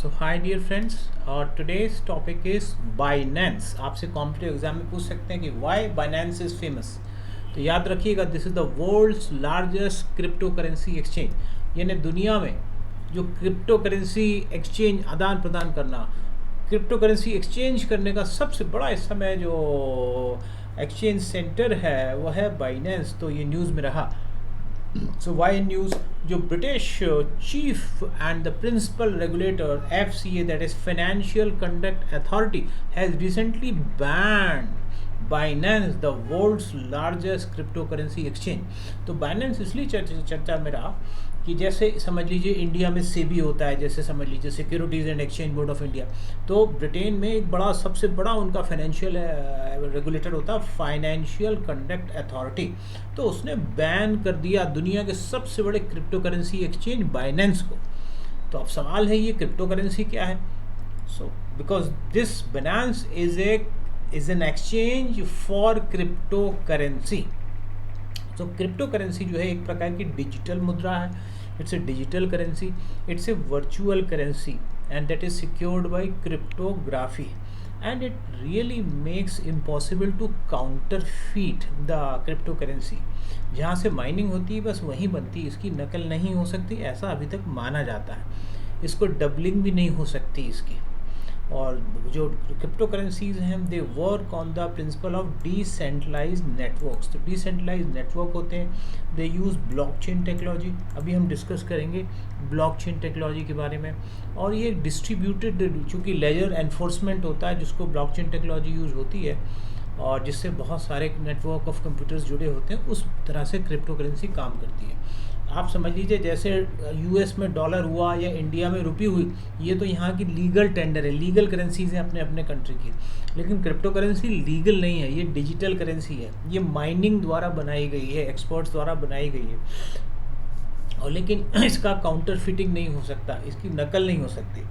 सो hi dear friends, और today's topic is Binance. आपसे competitive exam में पूछ सकते हैं कि व्हाई बाइनेंस इज फेमस। तो याद रखिएगा, this is the world's largest crypto currency exchange. यानी दुनिया में जो क्रिप्टो करेंसी एक्सचेंज आदान प्रदान करना, क्रिप्टो करेंसी एक्सचेंज करने का सबसे बड़ा इस समय जो एक्सचेंज सेंटर है वो है बाइनेंस। तो ये न्यूज़ में रहा। सो वाई न्यूज़, जो British chief and the principal regulator FCA, that is financial conduct authority, has recently banned Binance, the world's largest crypto currency exchange. तो बाइनेंस इसलिए चर्चा में रहा कि जैसे समझ लीजिए इंडिया में सेबी होता है, जैसे समझ लीजिए securities and exchange board of India. तो ब्रिटेन में एक बड़ा, सबसे बड़ा उनका फाइनेंशियल रेगुलेटर होता है फाइनेंशियल कंडक्ट अथॉरिटी। तो उसने बैन कर दिया दुनिया के सबसे बड़े क्रिप्टो करेंसी एक्सचेंज बाइनेंस को। तो अब सवाल है, ये क्रिप्टो करेंसी क्या है? So because this Binance is an exchange for crypto currency. तो क्रिप्टो करेंसी जो है एक प्रकार की डिजिटल मुद्रा है। It's a digital currency, it's a virtual currency and that is secured by cryptography and it really makes impossible to counterfeit the crypto currency. जहाँ से माइनिंग होती है बस वहीं बनती है, इसकी नकल नहीं हो सकती, ऐसा अभी तक माना जाता है। इसको डबलिंग भी नहीं हो सकती इसकी। और जो क्रिप्टो करेंसीज हैं they work on the principle of decentralised networks. तो डिसेंट्रलाइज्ड नेटवर्क होते हैं, दे यूज़ ब्लॉकचेन टेक्नोलॉजी। अभी हम डिस्कस करेंगे ब्लॉकचेन टेक्नोलॉजी के बारे में। और ये डिस्ट्रीब्यूटेड, चूँकि लेजर एनफोर्समेंट होता है जिसको ब्लॉकचेन टेक्नोलॉजी यूज़ होती है और जिससे बहुत सारे नेटवर्क ऑफ कंप्यूटर्स जुड़े होते हैं, उस तरह से क्रिप्टो करेंसी काम करती है। आप समझ लीजिए जैसे US में डॉलर हुआ या इंडिया में रुपी हुई, ये तो यहाँ की लीगल टेंडर है, लीगल करेंसीज हैं अपने अपने कंट्री की। लेकिन क्रिप्टो करेंसी लीगल नहीं है, ये डिजिटल करेंसी है। ये माइनिंग द्वारा बनाई गई है, एक्सपर्ट्स द्वारा बनाई गई है। और लेकिन इसका काउंटर फिटिंग नहीं हो सकता, इसकी नकल नहीं हो सकती।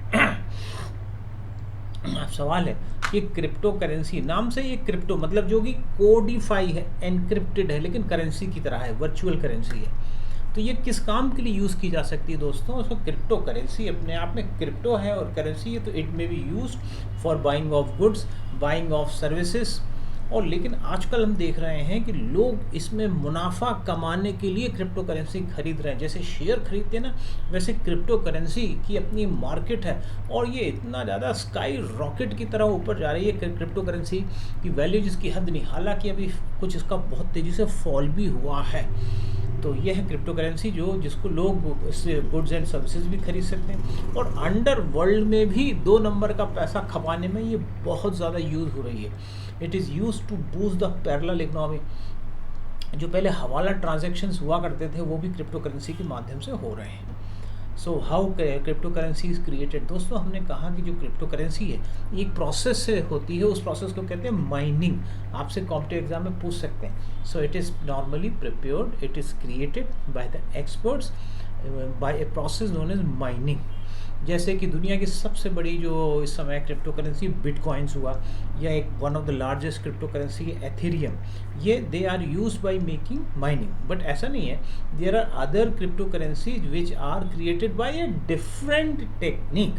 अब सवाल है कि क्रिप्टो करेंसी नाम से, ये क्रिप्टो मतलब जो कि कोडिफाई है, एनक्रिप्टेड है, लेकिन करेंसी की तरह है, वर्चुअल करेंसी है। तो ये किस काम के लिए यूज़ की जा सकती है दोस्तों? उसको क्रिप्टो करेंसी अपने आप में क्रिप्टो है और करेंसी है, तो it may be use for buying of goods, buying of services. और लेकिन आजकल हम देख रहे हैं कि लोग इसमें मुनाफा कमाने के लिए क्रिप्टो करेंसी खरीद रहे हैं। जैसे शेयर खरीदते हैं ना, वैसे क्रिप्टो करेंसी की अपनी मार्केट है और ये इतना ज़्यादा स्काई रॉकेट की तरह ऊपर जा रही है क्रिप्टो करेंसी की वैल्यू जिसकी हद नहीं। हालांकि अभी कुछ इसका बहुत तेज़ी से फॉल भी हुआ है। तो यह है क्रिप्टो करेंसी जिसको लोग इससे गुड्स एंड सर्विसेज भी खरीद सकते हैं। और अंडर वर्ल्ड में भी 2 नंबर का पैसा खपाने में ये बहुत ज़्यादा यूज़ हो रही है। It is use to boost the parallel economy. जो पहले हवाला ट्रांजैक्शंस हुआ करते थे वो भी क्रिप्टो करेंसी के माध्यम से हो रहे हैं। So how crypto currency is created. दोस्तों हमने कहा कि जो क्रिप्टो करेंसी है एक प्रोसेस से होती है, उस प्रोसेस को कहते हैं माइनिंग। आपसे कॉम्पिटिटिव एग्जाम में पूछ सकते हैं। So it is normally prepared, it is created by the experts by a process known as mining. जैसे कि दुनिया की सबसे बड़ी जो इस समय क्रिप्टो करेंसी बिटकॉइंस हुआ, या एक one of the largest crypto currency Ethereum, ये they are use by making mining. But ऐसा नहीं है, there are other crypto currencies which are created by a different technique.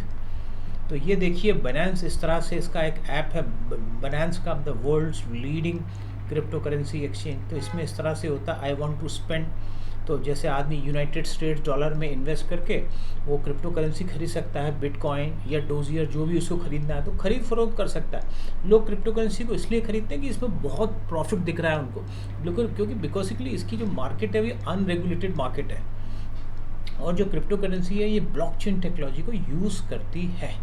तो ये देखिए बाइनेंस, इस तरह से इसका एक ऐप है बाइनेंस का, the world's leading crypto currency exchange. तो इसमें इस तरह से होता है, आई वांट टू स्पेंड। तो जैसे आदमी यूनाइटेड स्टेट्स डॉलर में इन्वेस्ट करके वो क्रिप्टो करेंसी खरीद सकता है, बिटकॉइन या डोजियर, जो भी उसको खरीदना है तो खरीद फरोख्त कर सकता है। लोग क्रिप्टो करेंसी को इसलिए खरीदते हैं कि इसमें बहुत प्रॉफिट दिख रहा है उनको, बिल्कुल, क्योंकि बिकॉजिकली इसकी जो मार्केट है वो अनरेगुलेटेड मार्केट है। और जो क्रिप्टो करेंसी है ये ब्लॉकचेन टेक्नोलॉजी को यूज़ करती है।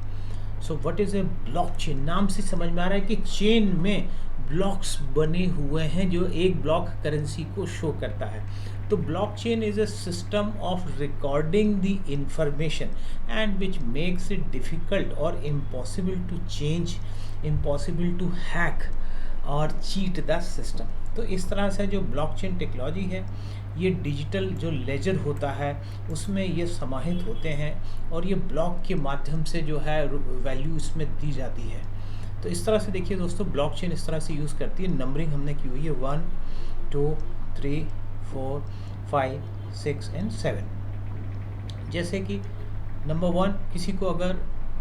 So what is a blockchain? नाम से समझ में आ रहा है कि चेन में ब्लॉक्स बने हुए हैं जो एक ब्लॉक करेंसी को शो करता है। तो blockchain is a system of recording the information and which makes it difficult और impossible to change, impossible to hack और चीट द सिस्टम। तो इस तरह से जो ब्लॉकचेन टेक्नोलॉजी है, ये डिजिटल जो लेजर होता है उसमें ये समाहित होते हैं और ये ब्लॉक के माध्यम से जो है वैल्यू इसमें दी जाती है। तो इस तरह से देखिए दोस्तों, ब्लॉकचेन इस तरह से यूज़ करती है। नंबरिंग हमने की हुई है 1 2 3 4 5 6 एंड 7। जैसे कि नंबर 1, किसी को अगर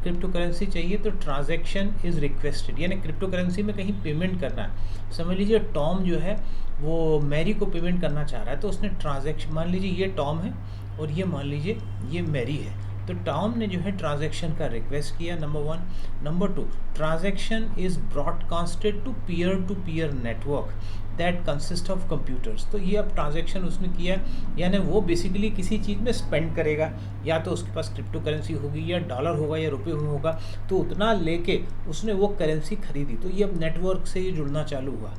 क्रिप्टो करेंसी चाहिए तो ट्रांजैक्शन इज़ रिक्वेस्टेड, यानी क्रिप्टो करेंसी में कहीं पेमेंट करना है। समझ लीजिए टॉम जो है वो मैरी को पेमेंट करना चाह रहा है, तो उसने ट्रांजैक्शन, मान लीजिए ये टॉम है और ये मान लीजिए ये मैरी है, तो टॉम ने जो है ट्रांजैक्शन का रिक्वेस्ट किया, number 1। Number 2, transaction is broadcasted to peer network that consist of computers. तो ये अब ट्रांजैक्शन उसने किया, यानी वो बेसिकली किसी चीज़ में स्पेंड करेगा, या तो उसके पास क्रिप्टो करेंसी होगी या डॉलर होगा या रुपये होगा, तो उतना लेके उसने वो करेंसी खरीदी। तो ये अब नेटवर्क से ये जुड़ना चालू हुआ।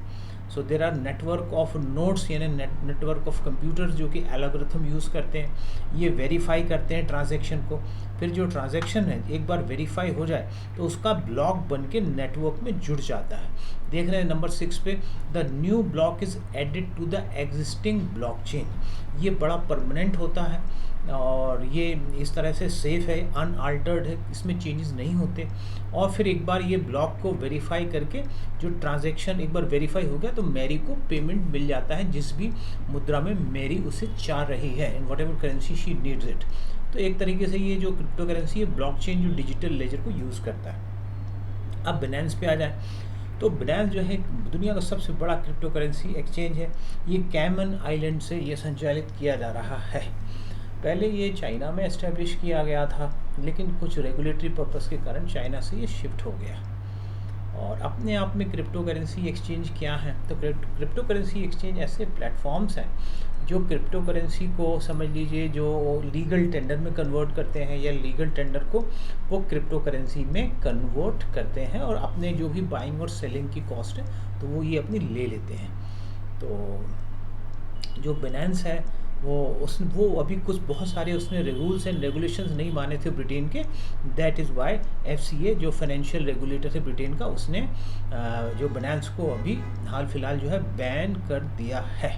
So there are network of nodes, यानी नेटवर्क ऑफ कंप्यूटर्स जो कि एल्गोरिथम यूज़ करते हैं, ये वेरीफाई करते हैं ट्रांजैक्शन को। फिर जो ट्रांजैक्शन है एक बार वेरीफाई हो जाए तो उसका ब्लॉक बन के नेटवर्क में जुड़ जाता है। देख रहे हैं नंबर 6 पे, the new block is added to the existing blockchain. ये बड़ा परमानेंट होता है और ये इस तरह से सेफ़ है, अनअल्टर्ड है, इसमें चेंजेस नहीं होते। और फिर एक बार ये ब्लॉक को वेरीफाई करके जो ट्रांजैक्शन एक बार वेरीफाई हो गया तो मैरी को पेमेंट मिल जाता है, जिस भी मुद्रा में मैरी उसे चाह रही है, in what ever currency she needs it. तो एक तरीके से ये जो क्रिप्टो करेंसी है ब्लॉकचेन जो डिजिटल लेजर को यूज़ करता है। अब बिनेंस पे आ जाए तो बिनेंस जो है दुनिया का सबसे बड़ा क्रिप्टो करेंसी एक्सचेंज है। ये कैमन आइलैंड से ये संचालित किया जा रहा है। पहले ये चाइना में एस्टेब्लिश किया गया था, लेकिन कुछ रेगुलेटरी पर्पस के कारण चाइना से ये शिफ्ट हो गया। और अपने आप में क्रिप्टो करेंसी एक्सचेंज क्या है, तो क्रिप्टो करेंसी एक्सचेंज ऐसे प्लेटफॉर्म्स हैं जो क्रिप्टो करेंसी को समझ लीजिए जो लीगल टेंडर में कन्वर्ट करते हैं, या लीगल टेंडर को वो क्रिप्टो करेंसी में कन्वर्ट करते हैं, और अपने जो भी बाइंग और सेलिंग की कॉस्ट है तो वो ये अपनी ले लेते हैं। तो जो बिनेंस है वो अभी कुछ बहुत सारे उसने रूल्स एंड रेगुलेशंस नहीं माने थे ब्रिटेन के। दैट इज़ वाई FCA जो फाइनेंशियल रेगुलेटर है ब्रिटेन का, उसने जो बिनेंस को अभी हाल फिलहाल जो है बैन कर दिया है।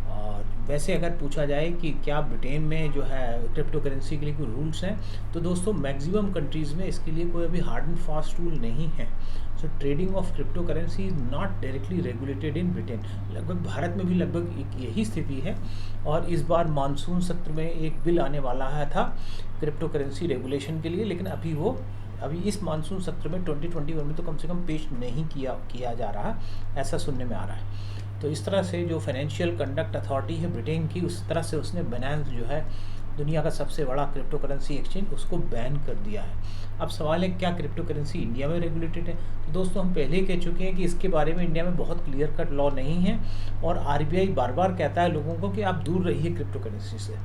और वैसे अगर पूछा जाए कि क्या ब्रिटेन में जो है क्रिप्टो करेंसी के लिए कोई रूल्स हैं, तो दोस्तों मैक्सिमम कंट्रीज़ में इसके लिए कोई अभी हार्ड एंड फास्ट रूल नहीं है। सो trading of crypto currency is not directly regulated in Britain. लगभग भारत में भी लगभग यही स्थिति है। और इस बार मानसून सत्र में एक बिल आने वाला है था क्रिप्टो करेंसी रेगुलेशन के लिए, लेकिन अभी इस मानसून सत्र में 2021 में तो कम से कम पेश नहीं किया जा रहा, ऐसा सुनने में आ रहा है। तो इस तरह से जो फाइनेंशियल कंडक्ट अथॉरिटी है ब्रिटेन की, उस तरह से उसने बिनेंस जो है दुनिया का सबसे बड़ा क्रिप्टो करेंसी एक्सचेंज, उसको बैन कर दिया है। अब सवाल है क्या क्रिप्टो करेंसी इंडिया में रेगुलेटेड है? तो दोस्तों हम पहले ही कह चुके हैं कि इसके बारे में इंडिया में बहुत क्लियर कट लॉ नहीं है, और RBI बार बार कहता है लोगों को कि आप दूर रहिए क्रिप्टो करेंसी से।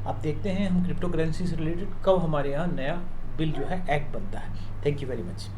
आप देखते हैं हम क्रिप्टो करेंसी से रिलेटेड कब हमारे यहाँ नया बिल जो है एक्ट बनता है। Thank you very much.